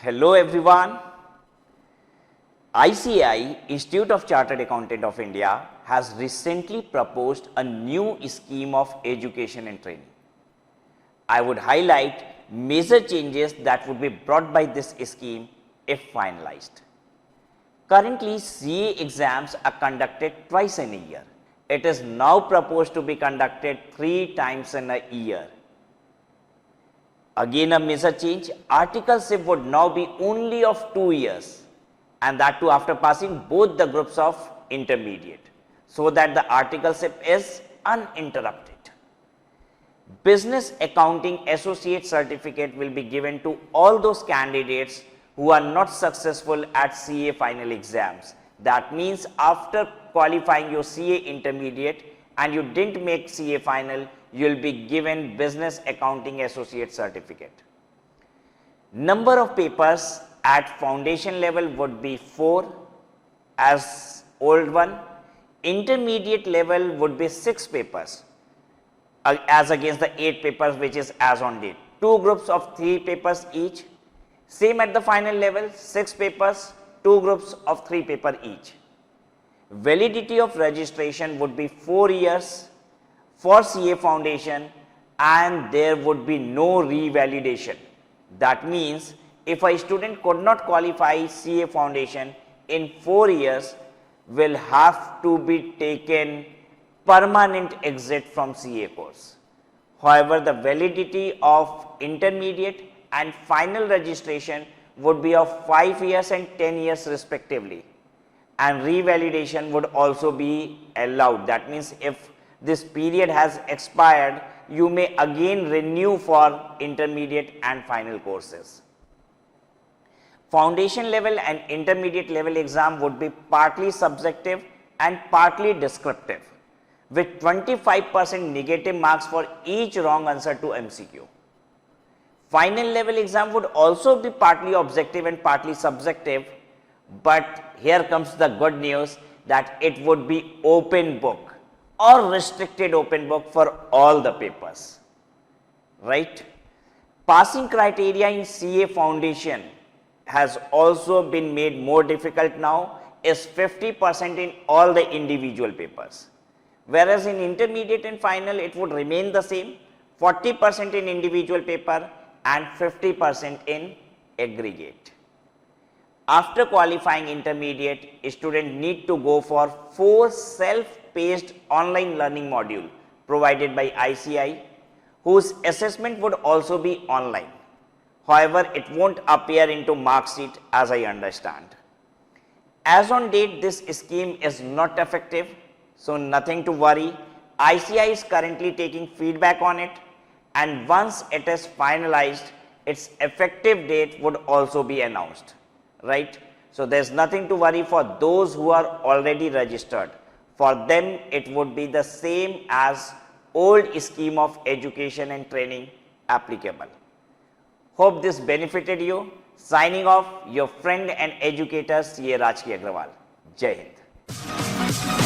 Hello everyone. ICAI, Institute of Chartered Accountant of India, has recently proposed a new scheme of education and training. I would highlight major changes that would be brought by this scheme if finalized. Currently, CA exams are conducted twice in a year. It is now proposed to be conducted 3 times in a year. Again a major change, articleship would now be only of 2 years, and that too after passing both the groups of intermediate, so that the articleship is uninterrupted. Business Accounting Associate Certificate will be given to all those candidates who are not successful at CA final exams. That means after qualifying your CA intermediate and you didn't make CA final, you will be given Business Accounting Associate Certificate. Number of papers at foundation level would be 4 as old one. Intermediate level would be 6 papers as against the 8 papers which is as on date. 2 groups of 3 papers each. Same at the final level, 6 papers, 2 groups of 3 papers each. Validity of registration would be 4 years for CA foundation, and there would be no revalidation. That means if a student could not qualify CA foundation in 4 years, will have to be taken permanent exit from CA course. However, the validity of intermediate and final registration would be of 5 years and 10 years respectively, and revalidation would also be allowed. That means if this period has expired, you may again renew for intermediate and final courses. Foundation level and intermediate level exam would be partly subjective and partly descriptive, with 25% negative marks for each wrong answer to MCQ. Final level exam would also be partly objective and partly subjective, but here comes the good news that it would be open book or restricted open book for all the papers, right? Passing criteria in CA foundation has also been made more difficult now, is 50% in all the individual papers, whereas in intermediate and final it would remain the same, 40% in individual paper and 50% in aggregate. After qualifying intermediate, a student need to go for 4 self-paced online learning module provided by ICAI, whose assessment would also be online. However, it won't appear into mark sheet as I understand. As on date, this scheme is not effective, so nothing to worry. ICAI is currently taking feedback on it, and once it is finalized, its effective date would also be announced, right? So there's nothing to worry for those who are already registered. For them, it would be the same as old scheme of education and training applicable. Hope this benefited you. Signing off, your friend and educator CA Rajki Agrawal. Jai Hind.